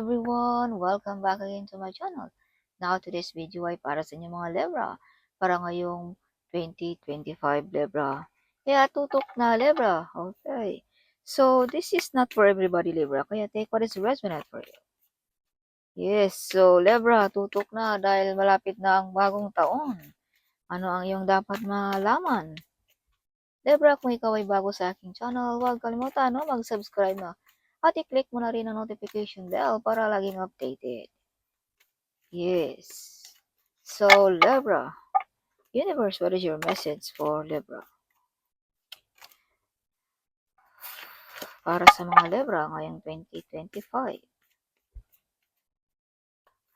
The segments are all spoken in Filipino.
everyone! Welcome back again to my channel. Now, today's video ay para sa inyo mga Libra. Para ngayong 2025 Libra. Kaya tutok na Libra. Okay. So, this is not for everybody Libra. Kaya take what is resonant for you. Yes. So, Libra, tutok na dahil malapit na ang bagong taon. Ano ang iyong dapat malaman? Libra, kung ikaw ay bago sa aking channel, huwag kalimutan mag-subscribe na. At i-click mo na rin ang notification bell para laging updated. Yes. So, Libra. Universe, what is your message for Libra? Para sa mga Libra ngayong 2025.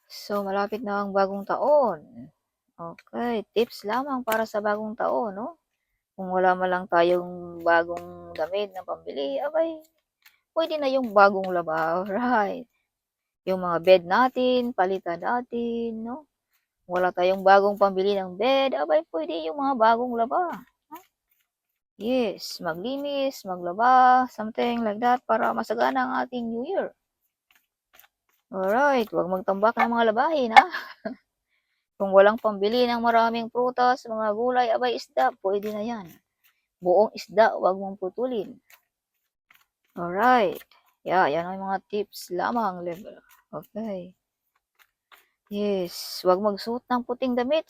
So, malapit na ang bagong taon. Okay. Tips lamang para sa bagong taon, no? Kung wala man lang tayong bagong damit na pambili, abay, pwede na yung bagong laba. Right. Yung mga bed natin, palitan natin, no? Wala tayong bagong pambili ng bed, abay pwede yung mga bagong laba. Yes, maglinis, maglaba, something like that para masagana ang ating New Year. Alright, huwag magtambak ng mga labahin, ha? Kung walang pambili ng maraming prutas, mga gulay, abay isda, pwede na yan. Buong isda, huwag mong putulin. Alright. Yeah, yan ang mga tips lamang, Libra. Okay. Yes, huwag magsuot ng puting damit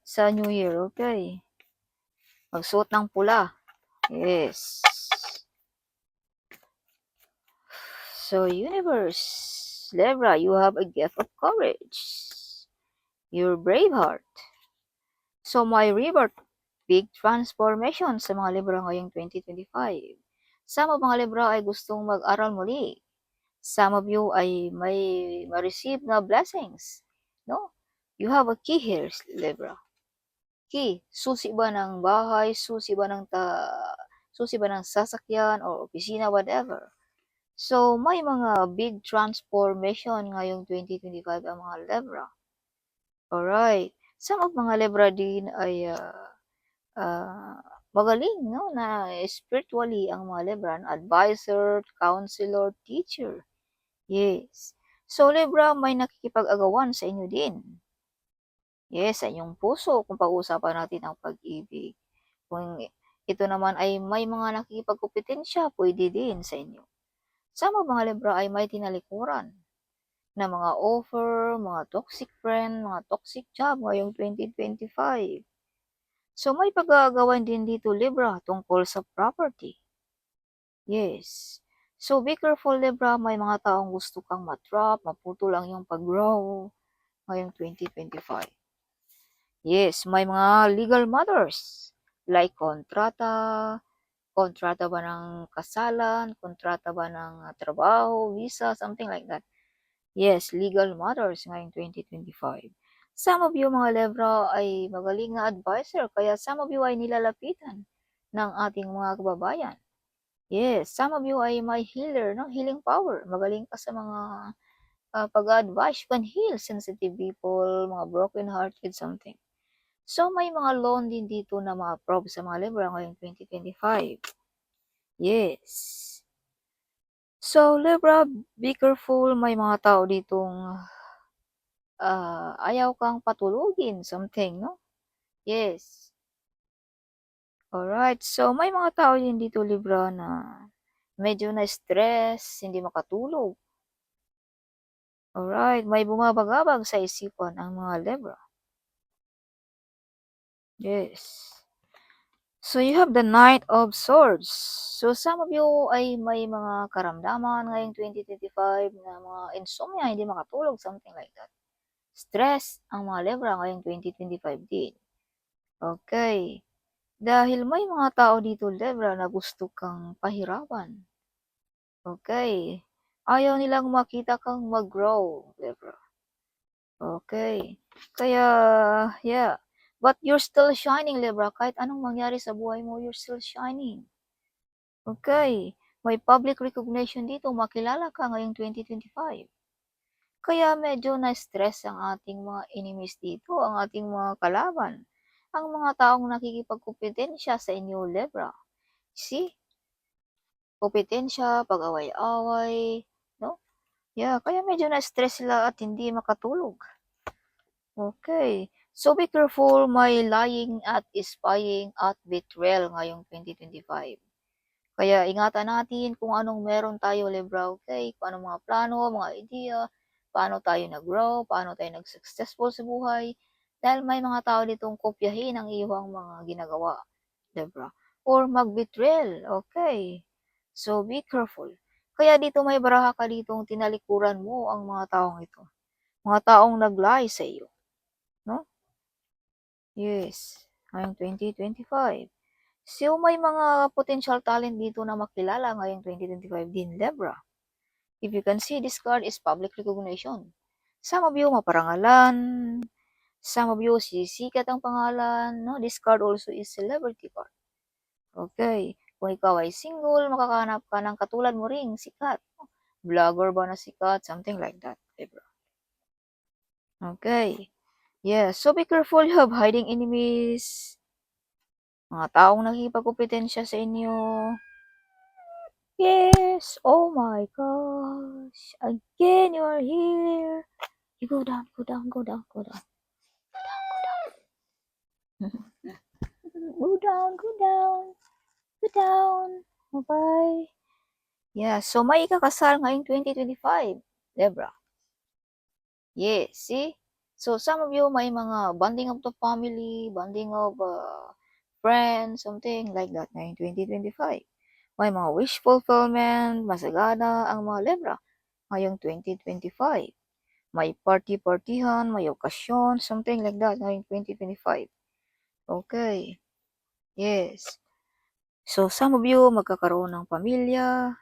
sa New Year, okay? Magsuot ng pula. Yes. So, universe, Libra, you have a gift of courage. Your brave heart. So, my rebirth, big transformation sa mga Libra ngayong 2025. Some of mga Libra ay gustong mag-aral muli. Some of you ay may ma-receive na blessings. No? You have a key here, Libra. Key, susi ba ng bahay, susi ba ng sasakyan o opisina, whatever. So, may mga big transformation ngayong 2025 ang mga Libra. Alright. Some of mga Libra din ay magaling, no? Na spiritually ang mga Libra, advisor, counselor, teacher. Yes. So, Libra, may nakikipag-agawan sa inyo din. Yes, sa inyong puso, kung pag-uusapan natin ang pag-ibig. Kung ito naman ay may mga nakikipagkompetensya, pwede din sa inyo. Sa mga Libra ay may tinalikuran na mga offer, mga toxic friend, mga toxic job ngayong 2025. So, may pag-aagawan din dito, Libra, tungkol sa property. Yes. So, be careful, Libra. May mga taong gusto kang matrap, maputo lang yung pag-grow ngayong 2025. Yes, may mga legal matters like kontrata ba ng kasalan, kontrata ba ng trabaho, visa, something like that. Yes, legal matters ngayong 2025. Some of you mga Libra ay magaling na advisor, kaya some of you ay nilalapitan ng ating mga kababayan. Yes, some of you ay may healer, no? Healing power. Magaling ka sa mga pag-advise. You can heal sensitive people, mga broken-hearted, something. So, may mga loan din dito na ma-approve sa mga Libra ngayong 2025. Yes. So, Libra, be careful. May mga tao ditong ayaw kang patulugin, something, no? Yes. Alright. So, may mga tao din dito, Libra, na medyo na-stress, hindi makatulog. Alright. May bumabagabag sa isipan ang mga Libra. Yes. So, you have the Knight of Swords. So, some of you ay may mga karamdaman ngayong 2025 na mga insomnia, hindi makatulog, something like that. Stress ang mga Libra ngayong 2025 din. Okay. Dahil may mga tao dito, Libra, na gusto kang pahirapan. Okay. Ayaw nilang makita kang mag-grow, Libra. Okay. Kaya, yeah. But you're still shining, Libra. Kahit anong mangyari sa buhay mo, you're still shining. Okay. May public recognition dito. Makilala ka ngayong 2025. Kaya medyo na-stress ang ating mga enemies dito, ang ating mga kalaban. Ang mga taong nakikipagkompetensya sa inyo, Libra. See? Kompetensya, pag-away-away, no? Yeah, kaya medyo na-stress sila at hindi makatulog. Okay. So be careful may lying at spying at betrayal ngayong 2025. Kaya ingatan natin kung anong meron tayo, Libra, okay? Kung anong mga plano, mga idea, paano tayo nag-grow, paano tayo nag-successful sa buhay. Dahil may mga tao ditong kopyahin ang iyong mga ginagawa, Libra. Or mag-betrayal, okay? So be careful. Kaya dito may baraha ka ditong tinalikuran mo ang mga taong ito. Mga taong nag-lie sa iyo, no? Yes, ngayong 2025. So, may mga potential talent dito na makilala ngayong 2025 din, Libra. If you can see, this card is public recognition. Some of you maparangalan, some of you sisikat ang pangalan, no? This card also is celebrity card. Okay. Kung ikaw ay single, makakahanap ka ng katulad mo ring sikat. Vlogger ba na sikat? Something like that, Libra. Okay. Yeah, so be careful of hiding enemies, mga taong nakikipagkompetensya sa inyo. Yes, oh my gosh. Again, you're here. You go down, go down, go down, go down. Go down, go down, go down. Okay. Yeah, so may ikakasal ngayong 2025, Debra. Yes, see? So some of you may mga bonding of the family, bonding of friends, something like that ngayong 2025. May mga wish fulfillment, masagana ang mga Libra ngayong 2025. May party-partihan, may okasyon, something like that ngayong 2025. Okay. Yes. So, some of you magkakaroon ng pamilya.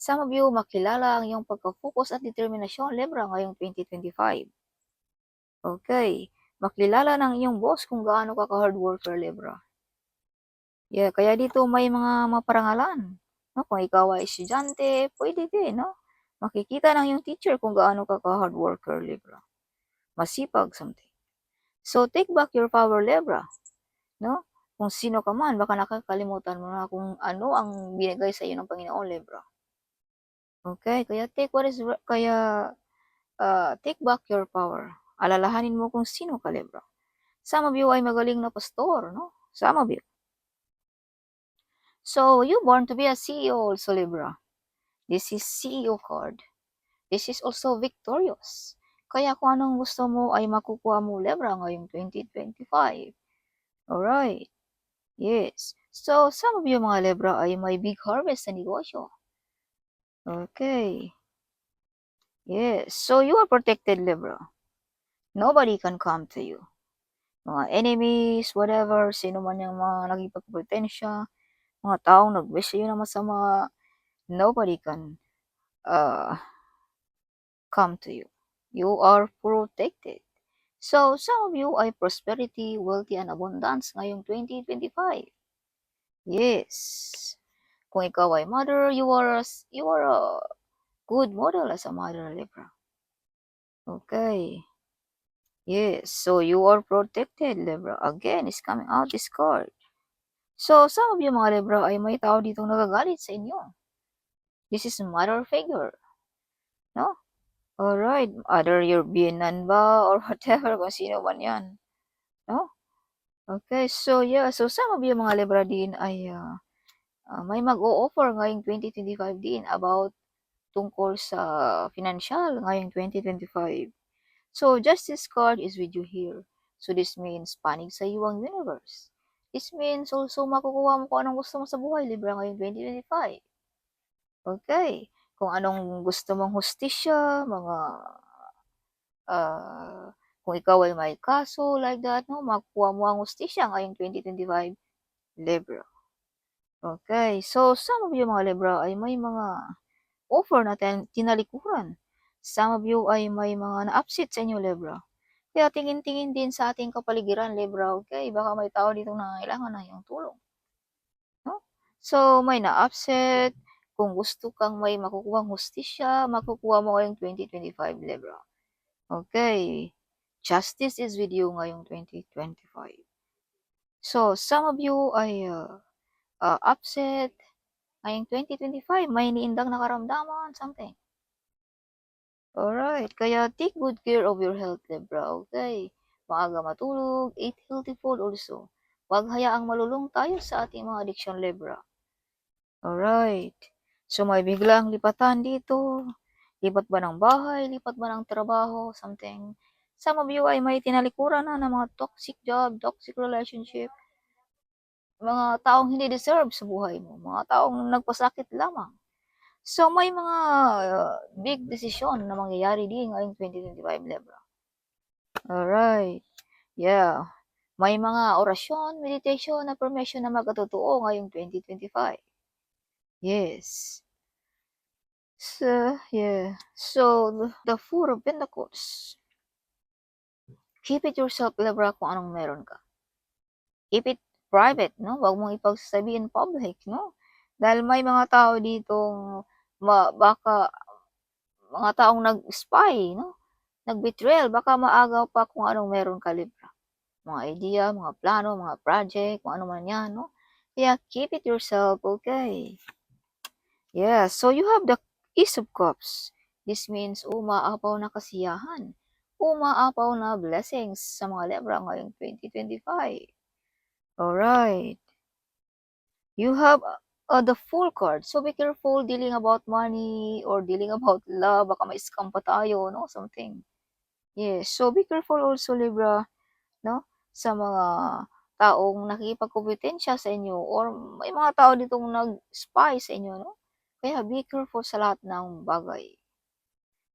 Some of you makilala ang iyong pagka-focus at determinasyon, Libra, ngayong 2025. Okay. Makilala ng iyong boss kung gaano ka ka-hard worker, Libra. Yeah, kaya dito may mga maparangalan. No? Kung ikaw ay estudyante, pwede din, no? Makikita ng iyong teacher kung gaano ka ka-hard worker, Libra. Masipag, something. So, take back your power, Libra. No? Kung sino ka man, baka nakakalimutan mo na kung ano ang binigay sa iyo ng Panginoon, Libra. Okay? Take back your power. Alalahanin mo kung sino ka, Libra. Some of you ay magaling na pastor, no? Some of you. So, you born to be a CEO also, Libra. This is CEO card. This is also victorious. Kaya kung anong gusto mo ay makukuha mo, Libra, ngayong 2025. Alright. Yes. So, some of you mga Libra ay may big harvest sa negosyo. Okay. Yes. So, you are protected, Libra. Nobody can come to you. Mga enemies, whatever, sino man yung mga nagipagpotensya, mga taong nag-wish sa'yo na masama, nobody can come to you. You are protected. So, some of you ay prosperity, wealthy, and abundance ngayong 2025. Yes. Kung ikaw ay mother, you are a good model as a mother, Libra. Okay. Yes, so you are protected, Libra. Again, it's coming out this card. So, some of you mga Libra ay may tao dito nagagalit sa inyo. This is mother figure. No? Alright, either you're biyenan ba or whatever, kung sino man yan. No? Okay, so yeah, so some of you mga Libra din ay may mag-o-offer ngayong 2025 din about tungkol sa financial ngayong 2025. So, Justice card is with you here. So, this means panig sa iyo ang universe. This means also makukuha mo kung anong gusto mo sa buhay, Libra, ngayong 2025. Okay. Kung anong gusto mong hustisya, mga, kung ikaw ay may kaso, like that, no, makukuha mo ang hustisya ngayong 2025, Libra. Okay. So, some of you mga Libra ay may mga offer na tinalikuran. Some of you ay may mga na-upset sa inyo, Libra. Kaya tingin-tingin din sa ating kapaligiran, Libra, okay? Baka may tao dito na nangailangan ng iyong tulong. No? So, may na-upset. Kung gusto kang may makukuha hustisya, makukuha mo ngayong 2025, Libra. Okay. Justice is with you ngayong 2025. So, some of you ay upset ngayong 2025. May iniindang nakaramdaman, something. Alright, kaya take good care of your health, Libra, okay? Maaga matulog, eat healthy food also. Huwag hayaang malulung tayo sa ating mga addiction, Libra. Alright. So may biglang lipatan dito. Lipat ba ng bahay? Lipat ba ng trabaho? Something. Some of you ay may tinalikuran na ng mga toxic job, toxic relationship, mga taong hindi deserve sa buhay mo, mga taong nagpasakit lamang. So may mga big desisyon na mangyayari din ngayong 2025, Libra. Alright. Yeah. May mga orasyon, meditation, affirmation na magkatotoo ngayong 2025. Yes. So, yeah. So, the Four of Pentacles. Keep it yourself, Libra, kung anong meron ka. Keep it private, no? Huwag mong ipagsasabi in public, no? Dahil may mga tao ditong baka mga taong nag-spy, no? Nag-betrayal, baka maagaw pa kung anong meron ka, Libra. Mga idea, mga plano, mga project, kung ano man yan, no? Kaya keep it yourself, okay? Yeah, so you have the Ace of Cups. This means umaapaw na kasiyahan, umaapaw na blessings sa mga Libra ngayong 2025. Alright. You have the Fool card. So be careful dealing about money or dealing about love. Baka may scam pa tayo, no? Something. Yes, so be careful also, Libra, no? Sa mga taong nakikipagkompetensya sa inyo or may mga tao ditong nag-spy sa inyo, no? Kaya be careful sa lahat ng bagay.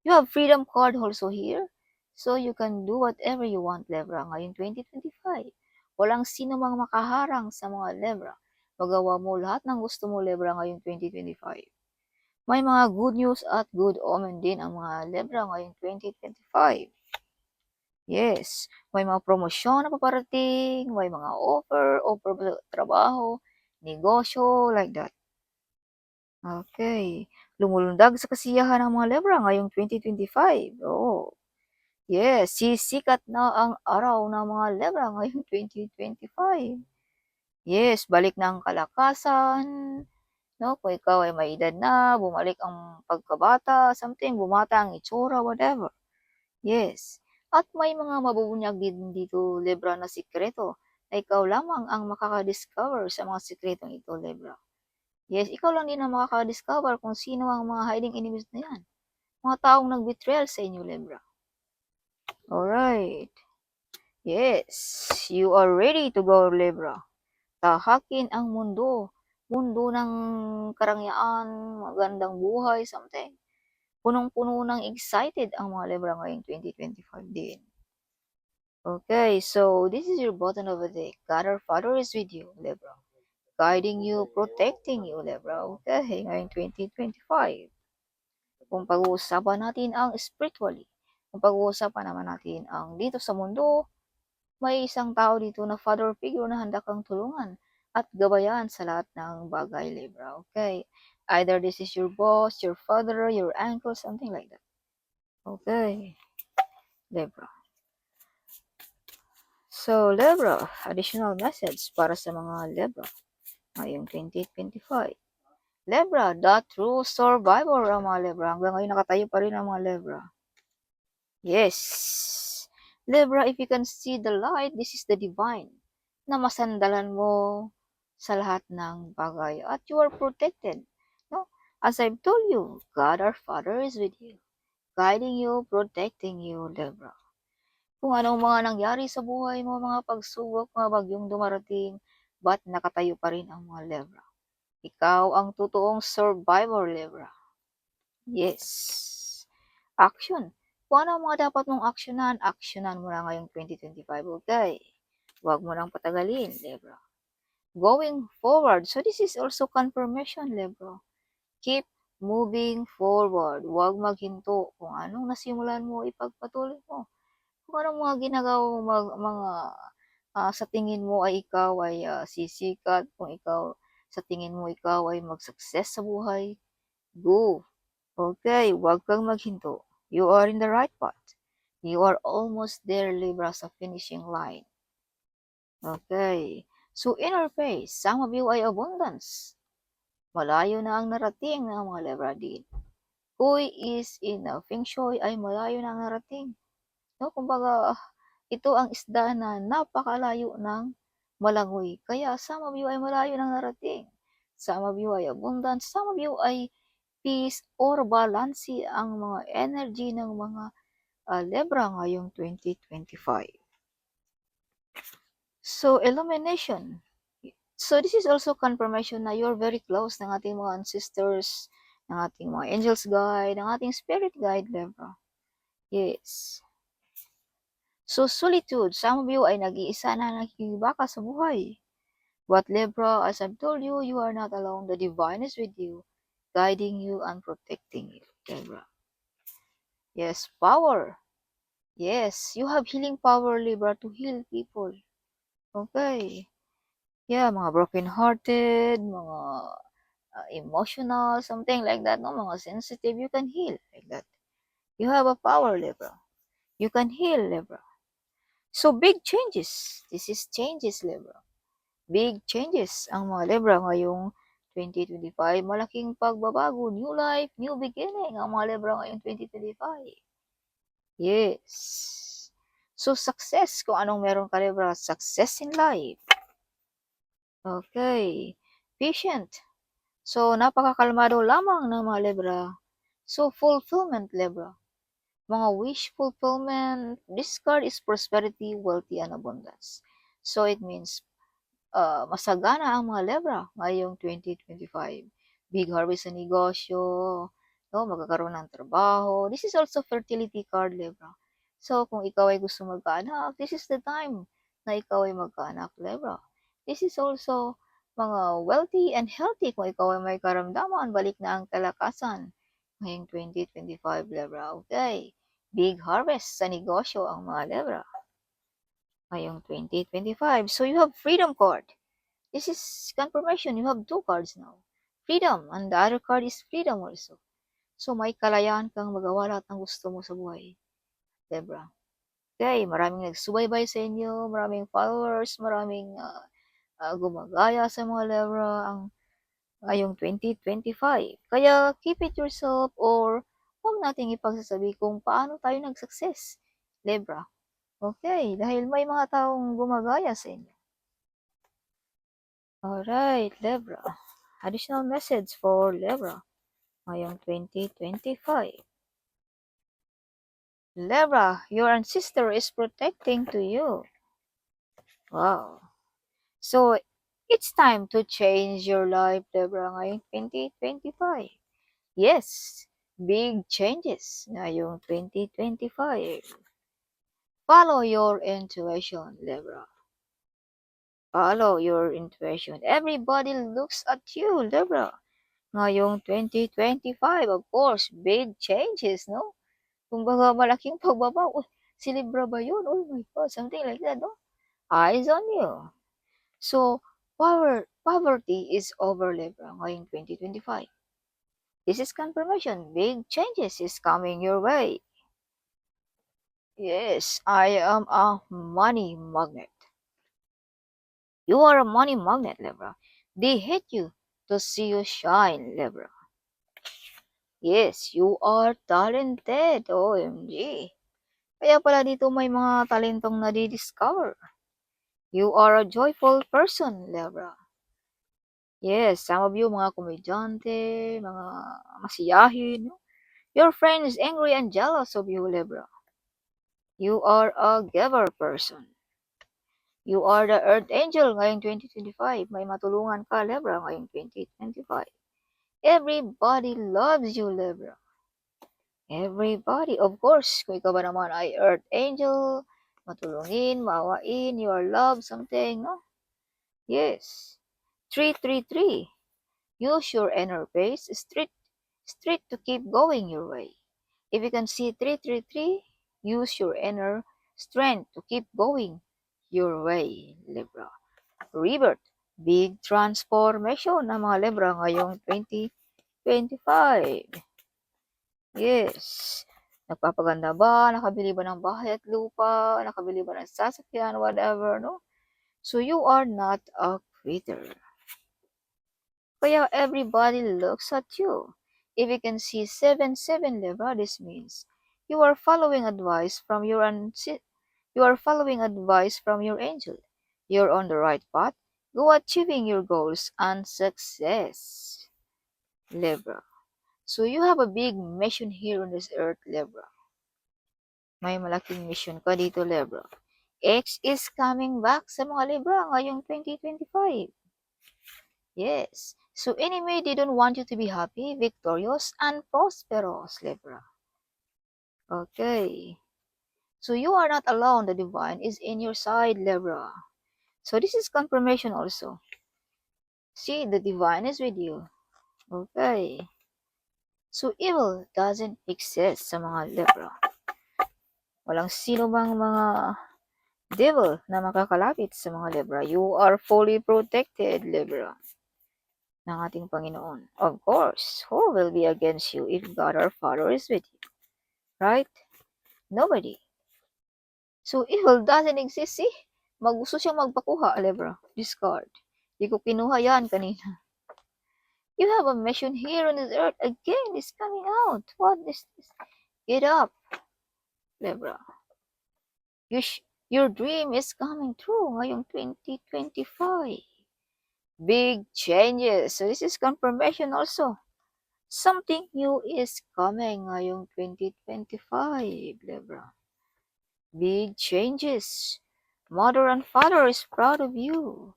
You have freedom card also here. So you can do whatever you want, Libra, ngayong 2025. Walang sino mang makaharang sa mga Libra. Magawa mo lahat ng gusto mo, Libra, ngayong 2025. May mga good news at good omen din ang mga Libra ngayong 2025. Yes, may mga promosyon na paparating, may mga offer trabaho, negosyo, like that. Okay. Lumulundag sa kasiyahan ng mga Libra ngayong 2025. Oh. Yes, sisikat na ang araw ng mga Libra ngayong 2025. Yes, balik ng kalakasan, no? Kung ikaw ay may edad na, bumalik ang pagkabata, something, bumata ang itsura, whatever. Yes. At may mga mabubunyag din dito, Libra, na sikreto na ikaw lamang ang makaka-discover sa mga sikretong ito, Libra. Yes, ikaw lang din ang makaka-discover kung sino ang mga hiding enemies na yan. Mga taong nag-betrayal sa inyo, Libra. Alright. Yes, you are ready to go, Libra. Tahakin ang mundo. Mundo ng karangyaan, magandang buhay, something. Punong-puno ng excited ang mga Libra ngayong 2025 din. Okay, so this is your button of the day. God our Father is with you, Libra. Guiding you, protecting you, Libra. Okay, ngayong 2025. Kung pag-uusapan natin ang spiritually, kung pag-uusapan naman natin ang dito sa mundo, may isang tao dito na father figure na handa kang tulungan at gabayan sa lahat ng bagay, Libra. Okay? Either this is your boss, your father, your uncle, something like that. Okay, Libra. So, Libra, additional message para sa mga Libra ngayong 2025. Libra, the true survivor ang mga Libra. Hanggang ngayon nakatayo pa rin ang mga Libra. Yes. Libra, if you can see the light, this is the divine na masandalan mo sa lahat ng bagay at you are protected. No? As I've told you, God our Father is with you, guiding you, protecting you, Libra. Kung anong mga nangyari sa buhay mo, mga pagsubok, mga bagyong dumarating, ba't nakatayo pa rin ang mga Libra? Ikaw ang totoong survivor, Libra. Yes. Action. Kung ano ang mga dapat mong aksyonan mo na ngayong 2025, okay? Huwag mo nang patagalin, Libra. Going forward. So this is also confirmation, Libra. Keep moving forward. Huwag maghinto. Kung anong nasimulan mo, ipagpatuloy mo. Kung anong mga ginagawa mga sa tingin mo ay ikaw ay sisikat, kung ikaw sa tingin mo ikaw ay mag-success sa buhay, go. Okay, huwag kang maghinto. You are in the right path. You are almost there, Libra, sa finishing line. Okay. So, inner peace. Some of you ay abundance. Malayo na ang narating ng mga Libra din. Who is in Feng Shui ay malayo na narating. No, kumbaga, ito ang isda na napakalayo ng malangoy. Kaya some of you ay malayo nang narating. Some of you ay abundance. Some of you ay peace or balance ang mga energy ng mga Libra ngayong 2025. So, illumination. So, this is also confirmation na you're very close ng ating mga ancestors, ng ating mga angels guide, ng ating spirit guide, Libra. Yes. So, solitude. Some of you ay nag-iisa na nakikibaka sa buhay. But Libra, as I've told you, you are not alone. The divine is with you, guiding you and protecting you, Libra. Yes, power. Yes, you have healing power, Libra, to heal people. Okay. Yeah, mga broken-hearted, mga emotional, something like that, no? Mga sensitive, you can heal like that. You have a power, Libra. You can heal, Libra. So, big changes. This is changes, Libra. Big changes ang mga Libra ngayong 2025. Malaking pagbabago, new life, new beginning ang mga Libra ngayong 2025. Yes. So, success, kung anong meron ka, Libra, success in life. Okay. Patient. So, napakakalmado lamang ng mga Libra. So, fulfillment, Libra. Mga wish fulfillment. This card is prosperity, wealthy, and abundance. So, it means masagana ang mga Libra ngayong 2025. Big harvest sa negosyo, no? Magkakaroon ng trabaho. This is also fertility card, Libra. So, kung ikaw ay gusto magkaanak, this is the time na ikaw ay magkaanak, Libra. This is also mga wealthy and healthy kung ikaw ay may karamdaman, balik na ang kalakasan ngayong 2025, Libra. Okay. Big harvest sa negosyo ang mga Libra ngayong 2025. So, you have freedom card. This is confirmation. You have two cards now. Freedom. And the other card is freedom also. So, may kalayaan kang magawa lahat ng gusto mo sa buhay. Libra. Okay, maraming nagsubaybay sa inyo, maraming followers, maraming gumagaya sa mga Libra ngayong 2025. Kaya, keep it yourself or huwag nating ipagsasabi kung paano tayo nag-success. Libra. Okay, dahil may mga taong gumagaya sa inyo. Alright, Libra. Additional message for Libra ngayong 2025. Libra, your ancestor is protecting to you. Wow. So, it's time to change your life, Libra, ngayong 2025. Yes, big changes ngayong 2025. Follow your intuition, Libra. Follow your intuition. Everybody looks at you, Libra. Ngayong 2025, of course, big changes, no? Kumbaga, malaking pagbabago. Uy, si Libra ba yun? Oh my God, something like that, no? Eyes on you. So, poverty is over, Libra, ngayong 2025. This is confirmation. Big changes is coming your way. Yes, I am a money magnet. You are a money magnet, Libra. They hate you to see you shine, Libra. Yes, you are talented. OMG. Kaya pala dito may mga talentong nadi-discover. You are a joyful person, Libra. Yes, some of you mga komedyante, mga masiyahin. Your friend is angry and jealous of you, Libra. You are a giver person. You are the Earth Angel ngayong 2025. May matulungan ka, Libra, ngayong 2025. Everybody loves you, Libra. Everybody, of course, kung ikaw ba naman ay Earth Angel, matulungin, maawain, you are love, something, no? Yes. 333. Use your inner base, street to keep going your way. If you can see 333, use your inner strength to keep going your way, Libra. Rebirth, big transformation ng mga Libra ngayong 2025. Yes. Nagpapaganda ba? Nakabili ba ng bahay at lupa? Nakabili ba ng sasakyan? Whatever, no? So, you are not a quitter. Kaya everybody looks at you. If you can see 7-7 Libra, this means you are following advice from your you are following advice from your angel. You're on the right path. Go achieving your goals and success, Libra. So you have a big mission here on this earth, Libra. May malaking mission ka dito, Libra. X is coming back sa mga Libra ngayong 2025. Yes. So anyway, they don't want you to be happy, victorious, and prosperous, Libra. Okay. So you are not alone. The divine is in your side, Libra. So this is confirmation also. See, the divine is with you. Okay. So evil doesn't exist sa mga Libra. Walang sino bang mga devil na makakalapit sa mga Libra. You are fully protected, Libra, ng ating Panginoon. Of course, who will be against you if God our Father is with you? Right? Nobody. So evil doesn't exist, see? Gusto siyang magpakuha, Libra. Discard. Di ko kinuha yan kanina. You have a mission here on this earth. Again, it's coming out. What is this? Get up, Libra. Your dream is coming true ngayong 2025. Big changes. So this is confirmation also. Something new is coming ngayong 2025, Libra. Big changes. Mother and father is proud of you.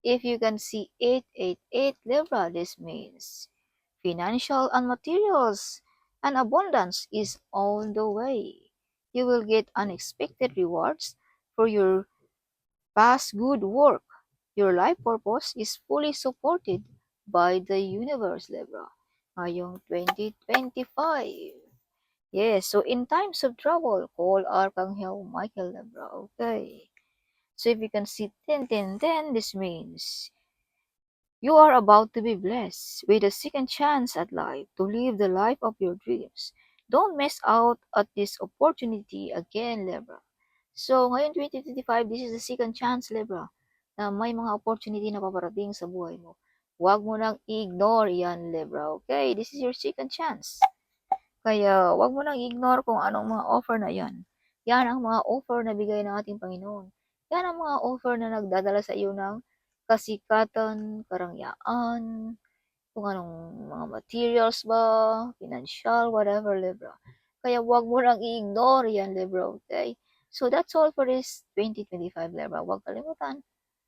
If you can see 888 Libra, this means financial and materials and abundance is on the way. You will get unexpected rewards for your past good work. Your life purpose is fully supported by the universe, Libra. Ngayong 2025. Yes, so in times of trouble, call Archangel Michael, Libra. Okay. So if you can see 10, this means you are about to be blessed with a second chance at life to live the life of your dreams. Don't miss out at this opportunity again, Libra. So, ngayon 2025, this is the second chance, Libra, na may mga opportunity na paparating sa buhay mo. Huwag mo nang i-ignore yan, Libra. Okay? This is your second chance. Kaya, huwag mo nang i-ignore kung anong mga offer na yan. Yan ang mga offer na bigay ng ating Panginoon. Yan ang mga offer na nagdadala sa iyo ng kasikatan, karangyaan, kung anong mga materials ba, financial, whatever, Libra. Kaya huwag mo lang i-ignore yan, Libra, okay? So that's all for this 2025, Libra. Huwag kalimutan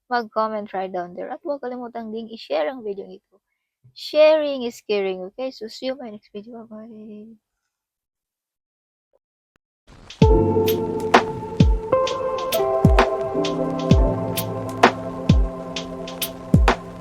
mag-comment right down there at huwag kalimutan ding i-share ang video ito. Sharing is caring, okay? So see you in my next video. Bye!